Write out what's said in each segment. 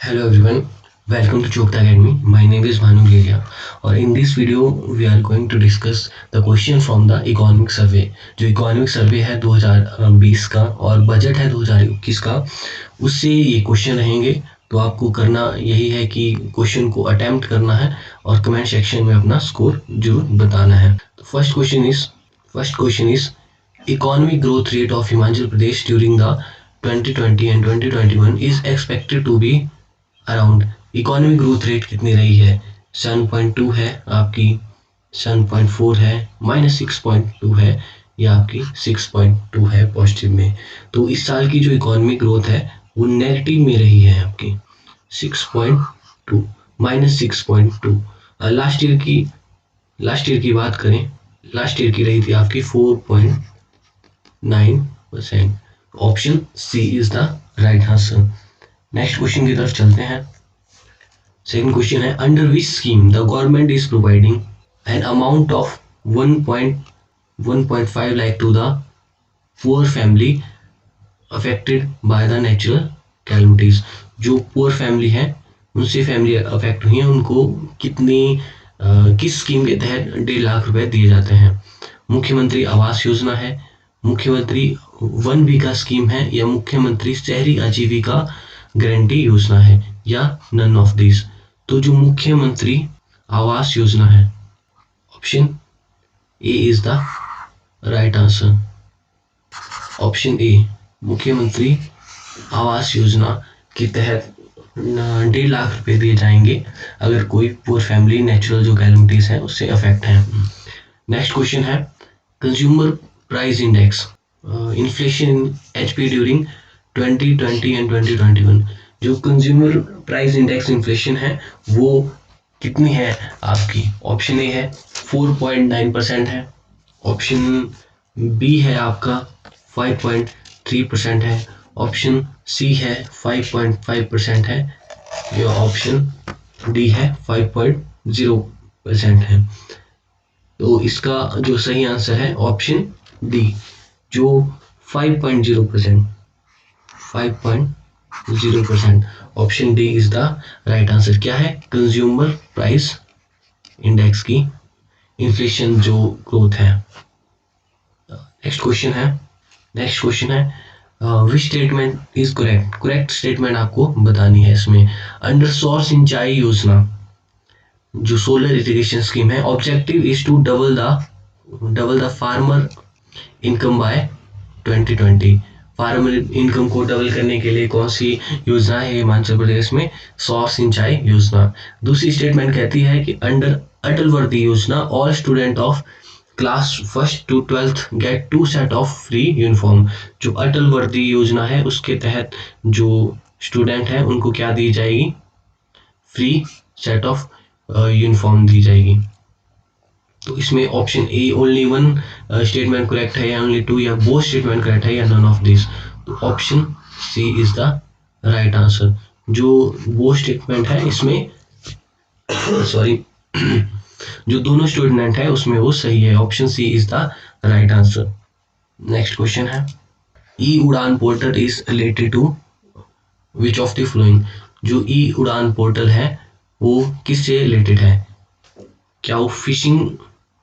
Hello everyone, welcome to Chokta Academy. My name is Bhanu Geria और in this video we are going to discuss the question from the economic survey. जो economic survey है 2020 का और budget है 2021 का, उससे ये question रहेंगे। तो आपको करना यही है कि क्वेश्चन को अटेम्प्ट करना है और कमेंट सेक्शन में अपना स्कोर जरूर बताना है। तो first question is economic growth rate of Himachal Pradesh during the 2020 and 2021 is expected to be around. Economic growth rate कितनी रही है? 7.2 है आपकी, 7.4 है, -6.2 है या आपकी 6.2 है पॉजिटिव में। तो इस साल की जो इकोनॉमिक ग्रोथ है वो नेगेटिव में रही है आपकी 6.2, -6.2। लास्ट ईयर की बात करें, लास्ट ईयर की रही थी आपकी 4.9%। Option C is the right answer. Next question की तरफ चलते हैं। सेकंड क्वेश्चन है, under which scheme the government is providing an amount of 1.5 lakh to the poor family affected by the natural calamities. जो पुअर फैमिली है, उनसे family affect हुई है, उनको किस स्कीम के तहत 1.5 लाख रुपए दिए जाते हैं? मुख्यमंत्री आवास योजना है, मुख्यमंत्री वन विकास स्कीम है या मुख्यमंत्री शहरी आजीविका गारंटी योजना है या नन ऑफ दिस। तो जो मुख्यमंत्री आवास योजना है, option A is the right answer. Option ए, मुख्यमंत्री आवास योजना के तहत 1.5 लाख रुपए दिए जाएंगे अगर कोई पुअर फैमिली नेचुरल जो कैलमिटीज है उससे अफेक्ट है। नेक्स्ट क्वेश्चन है, consumer price index inflation in HP during 2020 and 2021। जो कंज्यूमर प्राइस इंडेक्स इन्फ्लेशन है वो कितनी है आपकी? ऑप्शन ए है 4.9% है, ऑप्शन बी है आपका 5.3% है, ऑप्शन सी है 5.5% है या ऑप्शन डी है 5.0% है। तो इसका जो सही आंसर है ऑप्शन डी, जो 5.0%। Option D is the right answer. क्या है? कंज्यूमर प्राइस इंडेक्स की इन्फ्लेशन जो ग्रोथ है। नेक्स्ट क्वेश्चन है which statement is correct statement आपको बतानी है इसमें। अंडर सौर सिंचाई योजना, जो सोलर इरिगेशन स्कीम है, objective is to double the farmer income by 2020। Farmer income को डबल करने के लिए कौन सी योजना है हिमाचल प्रदेश में? सौर सिंचाई योजना। दूसरी स्टेटमेंट कहती है कि under Atal Vardi Yojana all student of class 1st to 12th get 2 set of free uniform. जो अटल वर्दी योजना है उसके तहत जो स्टूडेंट है उनको क्या दी जाएगी? फ्री सेट ऑफ यूनिफॉर्म दी जाएगी। तो इसमें option A only one statement correct है या ओनली टू या बोथ स्टेटमेंट करेक्ट है या नन ऑफ दिस। तो option C is the right answer. जो बोथ स्टेटमेंट है इसमें सॉरी जो दोनों स्टेटमेंट है उसमें वो सही है। Option C is the right answer. Next question है, E Udaan portal is related to which of the following. जो ई उड़ान पोर्टल है वो किससे रिलेटेड है? क्या वो फिशिंग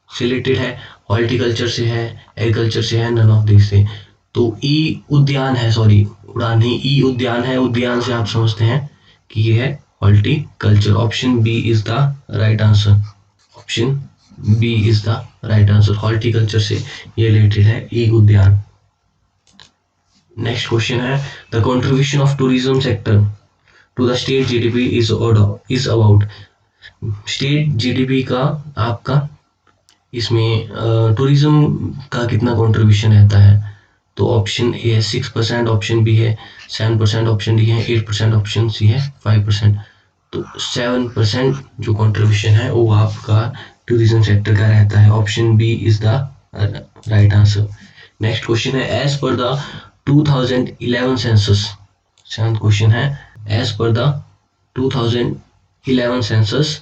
से रिलेटेड है, हॉर्टिकल्चर से है, एग्रीकल्चर से है, नन ऑफ दिस से। तो ई उद्यान है, सॉरी उड़ान नहीं, ई उद्यान है। उद्यान से आप समझते हैं कि ये है horticulture. Option B is the right answer. Option B is the right answer. Horticulture से ये रिलेटेड है ई उद्यान। नेक्स्ट क्वेश्चन है, the contribution of tourism sector to the state GDP is about. State GDP का आपका इसमें tourism का कितना contribution रहता है? तो ऑप्शन ए है 6%, ऑप्शन बी है 7%, ऑप्शन डी है 8%, ऑप्शन सी है 5%। तो 7% जो कंट्रीब्यूशन है वो आपका टूरिज्म सेक्टर का रहता है। Option B is the right answer. Next question है, as per the 2011 census. Seventh question है, as per the 2011 census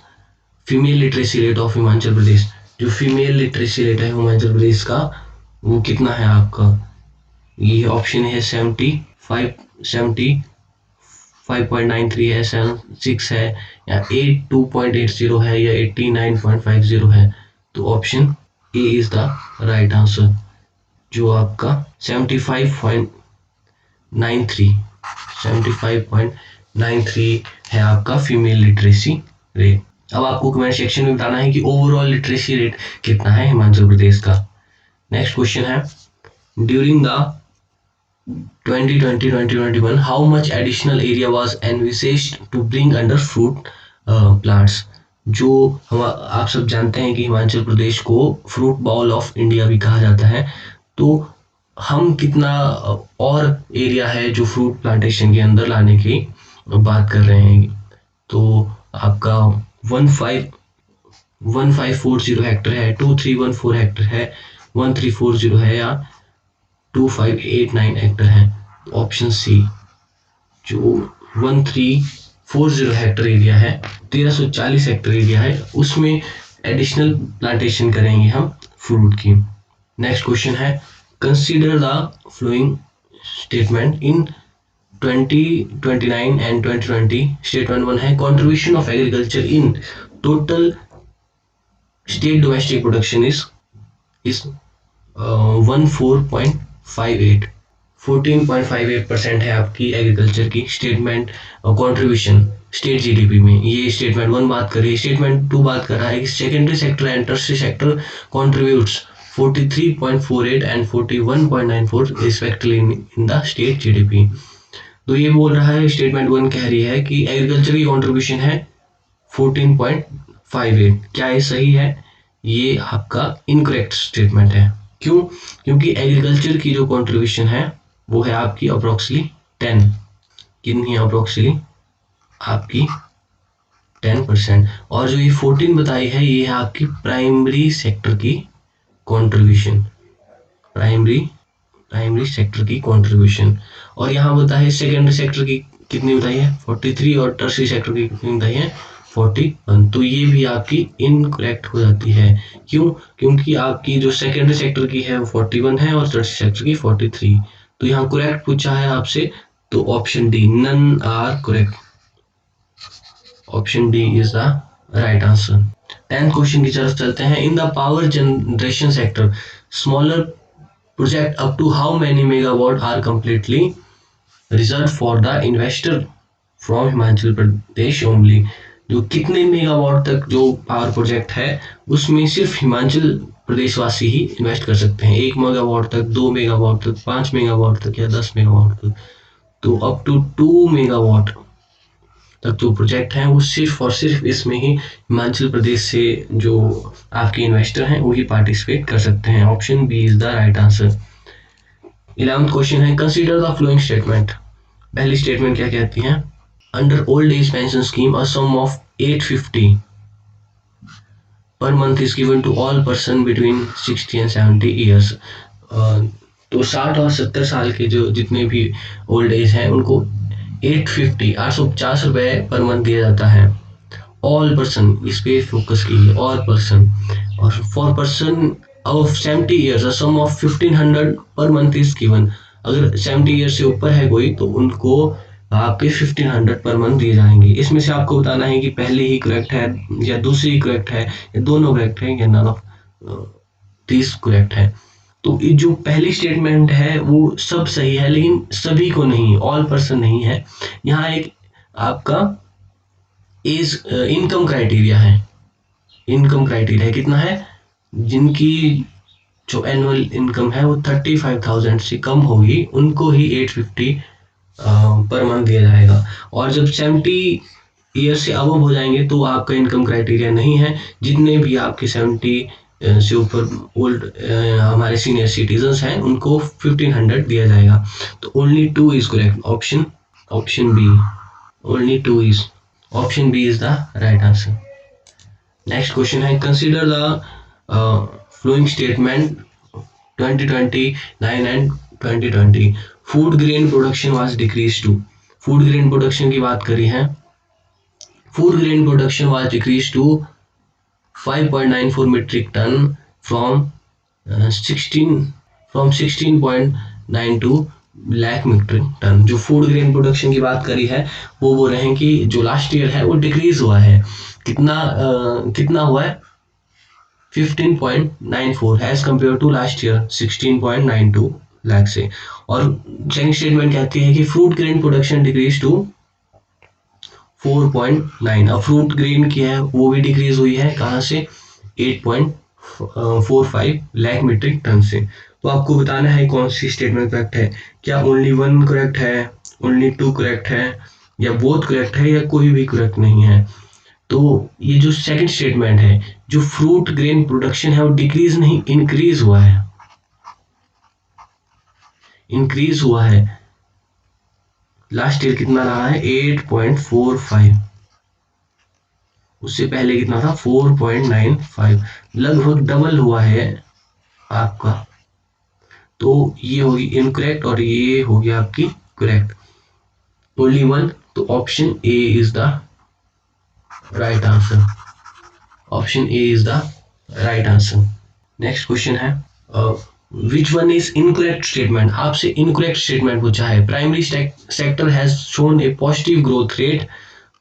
female literacy rate of Himachal Pradesh. जो फीमेल लिटरेसी रेट है हिमाचल प्रदेश का वो कितना है आपका? ये ऑप्शन है 75, 5.93 है, 76 है, या 82.80 है, या 89.50 है। तो option A is the right answer, जो आपका 75.93 है आपका फीमेल लिटरेसी रेट। अब आपको कमेंट सेक्शन में बताना है कि ओवरऑल लिटरेसी रेट कितना है हिमाचल प्रदेश का। नेक्स्ट क्वेश्चन है, during the 2020-2021 how much additional area was envisaged to bring under fruit plants। जो हम आप सब जानते हैं कि हिमाचल प्रदेश को फ्रूट बाउल ऑफ इंडिया भी कहा जाता है, तो हम कितना और एरिया है जो फ्रूट प्लांटेशन के अंदर लाने की बात कर रहे हैं। तो आपका 1540 हेक्टर है, 2314 हेक्टर है, 1340 है, या 2589 हेक्टर है। ऑप्शन सी, जो 1340 हेक्टर एरिया है, 1340 हेक्टर एरिया है, उसमें एडिशनल प्लांटेशन करेंगे हम फ्रूट की। नेक्स्ट क्वेश्चन है, consider the following statement in 2029 and 2020। Statement 1 है, contribution of agriculture in total state domestic production is 14.58% है आपकी एग्रीकल्चर की स्टेटमेंट कंट्रीब्यूशन स्टेट जीडीपी में। ये स्टेटमेंट 1 बात कर रही है। स्टेटमेंट 2 बात कर रहा है कि secondary sector and tertiary sector contributes 43.48 and 41.94 respectively in the state GDP. तो ये बोल रहा है, स्टेटमेंट 1 कह रही है कि एग्रीकल्चर की कंट्रीब्यूशन है 14.58। क्या ये सही है? ये आपका इनकरेक्ट स्टेटमेंट है। क्यों? क्योंकि एग्रीकल्चर की जो कंट्रीब्यूशन है वो है आपकी अप्रोक्सीमेटली 10। कितनी है अप्रोक्सीमेटली? आपकी 10%। और जो ये 14 बताई है ये है आपकी प्राइमरी सेक्टर की कंट्रीब्यूशन, प्राइमरी सेक्टर की कंट्रीब्यूशन। और यहाँ बताया है सेकेंडरी सेक्टर की कितनी बताई है 43, और टर्शियरी सेक्टर की कितनी बताई है 41। तो ये भी आपकी इनकरेक्ट हो जाती है। क्यों? क्योंकि आपकी जो सेकेंडरी सेक्टर की है वो 41 है और टर्शियरी सेक्टर की 43। तो यहाँ करेक्ट पूछा है आपसे, तो option D, none are correct. Option D is the right answer. 10th question की तरफ चलते हैं। In the power generation sector smaller project up to how many megawatt are completely reserve for the investor from Himachal Pradesh only. जो कितने megawatt तक जो power project है उसमें सिर्फ हिमाचल प्रदेशवासी ही इन्वेस्ट कर सकते हैं। 1 मेगावाट तक, 2 मेगावाट तक, 5 मेगावाट तक, या 10 मेगावाट तक। तो अप टू 2 मेगावाट तक जो प्रोजेक्ट है वो सिर्फ और सिर्फ इसमें ही हिमाचल प्रदेश से जो आपके इन्वेस्टर हैं वही पार्टिसिपेट कर सकते हैं। Option B is the right answer. 11th question है, कंसीडर द फ्लोइंग स्टेटमेंट। पहली स्टेटमेंट क्या कहती है? Under old age pension scheme a sum of 850 per month is given to all person between 60 and 70 years. तो 60 और 70 साल के जो जितने भी ओल्ड एज हैं उनको 850 रुपए पर मंथ दिया जाता है। ऑल पर्सन, इस पे फोकस कीजिए, ऑल पर्सन। और for person of 70 years a sum of 1500 per month is given. अगर 70 ईयर्स से ऊपर है कोई तो उनको आपके 1500 पर मंथ दिए जाएंगे। इसमें से आपको बताना है कि पहली ही करेक्ट है या दूसरी करेक्ट है या दोनों करेक्ट है या नन ऑफ दिस करेक्ट है। तो जो पहली स्टेटमेंट है वो सब सही है लेकिन सभी को नहीं, ऑल पर्सन नहीं है। यहाँ एक आपका एज इनकम क्राइटेरिया है। इनकम क्राइटेरिया कितना है? जिनकी जो एनुअल इनकम है वो 35,000 से कम होगी उनको ही 850 पर मंथ दिया जाएगा। और जब 70 ईयर से अबव हो जाएंगे तो आपका इनकम क्राइटेरिया नहीं है। जितने भी आपके 70 से ऊपर ओल्ड हमारे सीनियर सिटीजन्स हैं उनको 1500 दिया जाएगा। तो only 2 is correct. Option B, only 2 is, option B is the right answer. Next question है, consider the following statement 2029 and 2020। Food grain production was decrease to. Food grain production की बात करी है। Food grain production was decrease to 5.94 metric ton from 16.92 lakh metric ton. जो food grain production की बात करी है वो बोल रहे हैं कि जो लास्ट ईयर है वो डिक्रीज हुआ है। कितना हुआ है? 15.94 as compare to last year 16.92 lakh से। और सेकंड स्टेटमेंट कहती है कि fruit grain production decrease to 4.9। अब फ्रूट ग्रेन की है वो भी डिक्रीज हुई है, कहाँ से? 8.45 लाख मीट्रिक टन से। तो आपको बताना है कौन सी स्टेटमेंट करेक्ट है। क्या ओनली वन करेक्ट है, ओनली टू करेक्ट है, या बोथ करेक्ट है, या कोई भी करेक्ट नहीं है? तो ये जो सेकंड स्टेटमेंट है, जो फ्रूट ग्रेन प्रोडक्शन है वो डिक्रीज नहीं इंक्रीज हुआ है, इंक्रीज हुआ है। लास्ट ईयर कितना रहा है? 8.45। उससे पहले कितना था? 4.95। लगभग डबल हुआ है आपका। तो ये होगी इनकरेक्ट और ये हो गया आपकी करेक्ट। ओनली वन, तो option A is the right answer. Option A is the right answer. Next question है which one is incorrect statement. आपसे इनकरेक्ट स्टेटमेंट पूछा है। Primary sector has shown a positive growth rate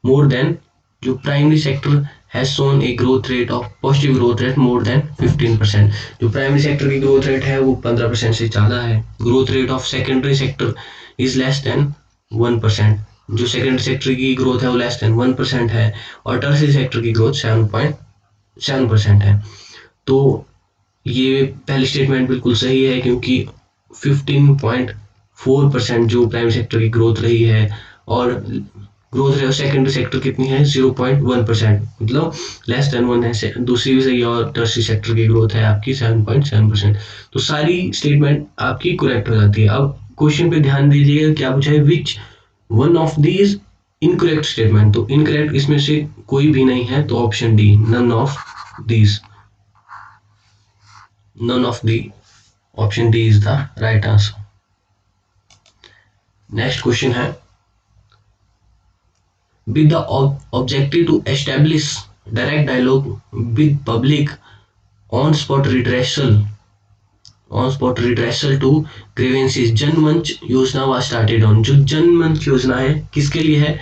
more than, जो primary sector has shown a growth rate of positive growth rate more than 15%। जो primary sector की growth rate है वो 15% से ज़्यादा है। Growth rate of secondary sector is less than 1%। जो secondary sector की ग्रोथ है वो लेस देन 1% है, और टर्सरी सेक्टर की ग्रोथ 7.7% है। तो ये पहली स्टेटमेंट बिल्कुल सही है, क्योंकि 15.4% जो प्राइमरी सेक्टर की ग्रोथ रही है, और ग्रोथ रेट सेकेंडरी सेक्टर कितनी है? 0.1%, मतलब लेस देन 1 है। दूसरी भी सही है, और टर्सरी सेक्टर की ग्रोथ है आपकी 7.7%। तो सारी स्टेटमेंट आपकी करेक्ट हो जाती है। अब क्वेश्चन पे ध्यान दीजिएगा, क्या पूछा है? Which one of these incorrect statement. तो इनकरेक्ट इसमें से कोई भी नहीं है, तो option D, none of these, none of the, option D is the right answer. Next question है, with the objective to establish direct dialogue with public on spot redressal to grievances, Janmanch योजना was started on। जो जनमंच योजना है किसके लिए है?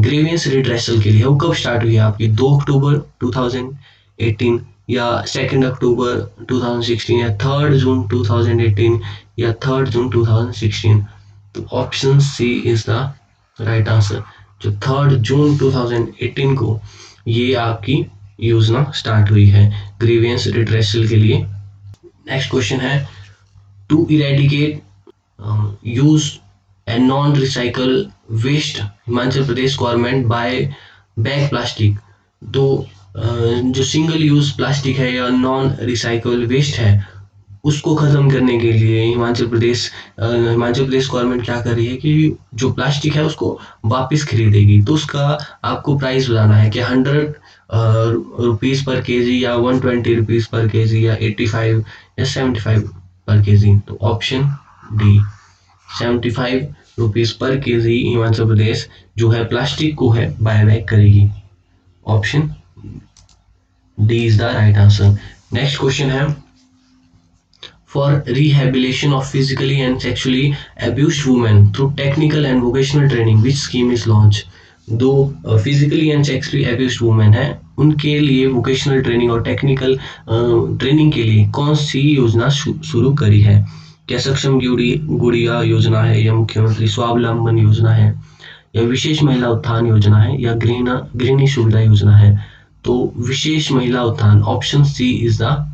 Grievance redressal के लिए। वो कब स्टार्ट हुई है आपकी? 2 अक्टूबर 2018, या 2 अक्टूबर 2016, या 3 जून 2018, या 3 जून 2016? तो option C is the right answer. जो 3 जून 2018 को ये आपकी योजना स्टार्ट हुई है ग्रीवेंस रिड्रेसल के लिए। नेक्स्ट क्वेश्चन है, to eradicate use and non recycle waste, Himachal Pradesh government by bag plastic. तो जो सिंगल यूज प्लास्टिक है या नॉन रिसाइकल वेस्ट है, उसको खत्म करने के लिए हिमाचल प्रदेश गवर्नमेंट क्या कर रही है कि जो प्लास्टिक है उसको वापस खरीदेगी। तो उसका आपको प्राइस बताना है कि 100 रुपीज पर केजी, या 120 रुपीज पर केजी, या 85 या 75 पर केजी। तो option D, 75 rupees per kg Himachal Pradesh जो है प्लास्टिक को है बाय बैक करेगी। Option D is the right answer. Next question है, for rehabilitation of physically and sexually abused women through technical and vocational training, which scheme is launched। दो physically and sexually abused women है, उनके लिए vocational training और technical training के लिए कौन सी योजना शुरू करी है? क्या सक्षम गुड़िया योजना है, या मुख्यमंत्री स्वावलंबन योजना है, या विशेष महिला उत्थान योजना है, या गृहिणी सुविधा योजना है? तो Vishesh Mahila Utthan, option C is the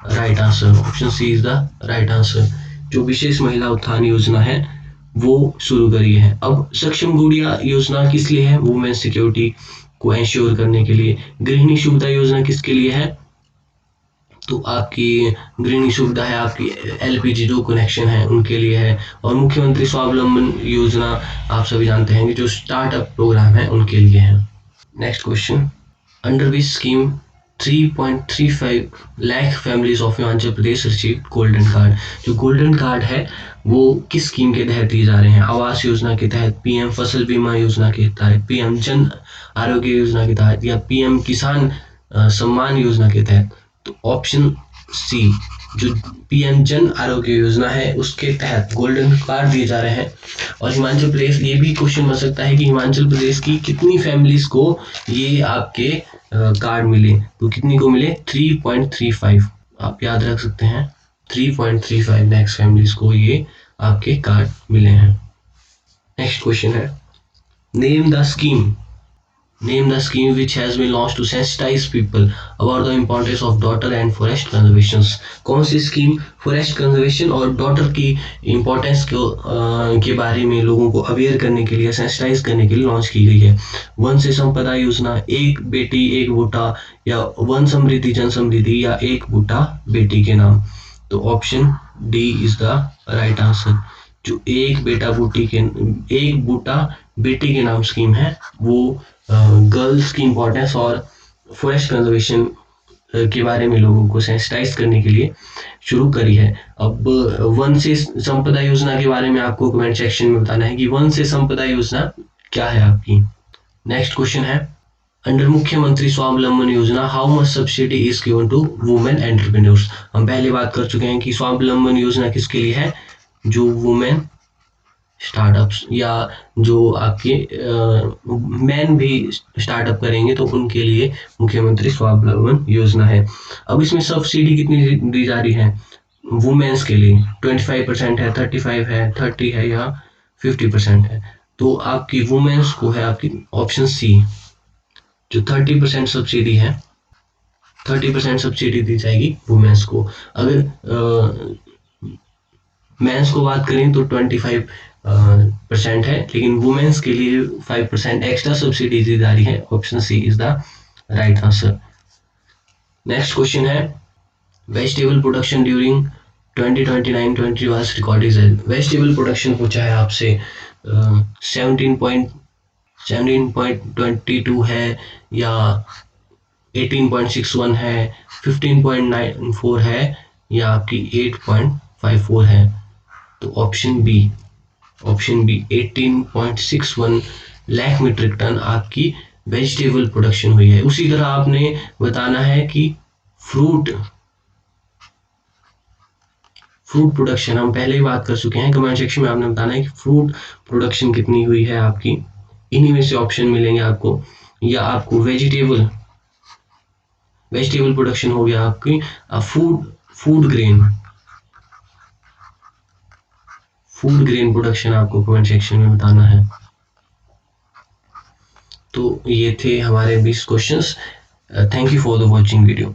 right answer. Option C is the right answer. जो विशेष महिला उत्थान योजना है वो शुरू करी है। अब सक्षम गुड़िया योजना किस लिए है? वुमेन सिक्योरिटी को इंश्योर करने के लिए। गृहिणी सुविधा योजना किसके लिए है? तो आपकी गृहिणी सुविधा है आपकी एलपीजी जो कनेक्शन है उनके लिए है। और मुख्यमंत्री स्वावलंबन योजना आप सभी जानते हैं कि जो स्टार्टअप प्रोग्राम है उनके लिए है। Next question, under which scheme 3.35 lakh families of Himachal Pradesh receive golden card. जो गोल्डन कार्ड है वो किस स्कीम के तहत दिए जा रहे हैं? आवास योजना के तहत, पीएम फसल बीमा योजना के तहत, पीएम जन आरोग्य योजना के तहत, या पीएम किसान सम्मान योजना के तहत? तो ऑप्शन सी, जो पीएम जन आरोग्य योजना है उसके तहत गोल्डन कार्ड दिए जा रहे हैं। और हिमाचल प्रदेश, ये भी क्वेश्चन बन सकता है कि हिमाचल प्रदेश की कितनी फैमिलीज को ये आपके कार्ड मिले, तो कितनी को मिले 3.35, आप याद रख सकते हैं 3.35 लाख फैमिलीज को ये आपके कार्ड मिले हैं। नेक्स्ट क्वेश्चन है, name the scheme, name the scheme which has been launched to sensitize people about the importance of daughter and forest conservation। कौन सी स्कीम फॉरेस्ट कंजर्वेशन और डॉटर की इम्पोर्टेंस को के बारे में लोगों को अवेयर करने के लिए, सेंसिटाइज करने के लिए लॉन्च की गई है? वन से संपदा योजना, एक बेटी एक बूटा, या वन समृद्धि जन समृद्धि, या एक बूटा बेटी के नाम। तो option D is the right answer. जो एक बूटा बेटी के नाम स्कीम है वो गर्ल्स की इम्पोर्टेंस और फॉरेस्ट कंजर्वेशन के बारे में लोगों को सेंसिटाइज करने के लिए शुरू करी है। अब वन से संपदा योजना के बारे में आपको कमेंट सेक्शन में बताना है कि वन से संपदा योजना क्या है आपकी। नेक्स्ट क्वेश्चन है, under Mukhyamantri Swavalamban Yojana how much subsidy is given to women entrepreneurs. हम पहले बात कर चुके हैं कि स्वावलंबन योजना किसके लिए है, जो वुमेन स्टार्टअप्स या जो आपके मैन भी स्टार्टअप करेंगे तो उनके लिए मुख्यमंत्री स्वावलंबन योजना है। अब इसमें सब्सिडी कितनी दी जा रही है वुमेन्स के लिए? 25% है, 35 है, 30 है, या 50% है? तो आपकी वुमेन्स को है आपकी ऑप्शन सी, जो 30% सब्सिडी है, 30% सब्सिडी दी जाएगी वुमेन्स को। अगर मेंस को बात करें तो 25% है, लेकिन वुमेन्स के लिए 5% एक्स्ट्रा सब्सिडी दी जा रही है। Option C is the right answer. Next question है, vegetable production during 2029-20 was recorded. Vegetable production पूछा है आपसे, 17.22 है, या 18.61 है, 15.94 है, या आपकी 8.54 है? तो option B 18.61 lakh metric ton आपकी वेजिटेबल प्रोडक्शन हुई है। उसी तरह आपने बताना है कि फ्रूट प्रोडक्शन, हम पहले ही बात कर चुके हैं, कमेंट सेक्शन में आपने बताना है कि फ्रूट प्रोडक्शन कितनी हुई है आपकी। इन्हीं में से ऑप्शन मिलेंगे आपको, या आपको वेजिटेबल प्रोडक्शन हो गया आपकी, फूड ग्रेन प्रोडक्शन आपको कमेंट सेक्शन में बताना है। तो ये थे हमारे 20 questions. Thank you for the watching video.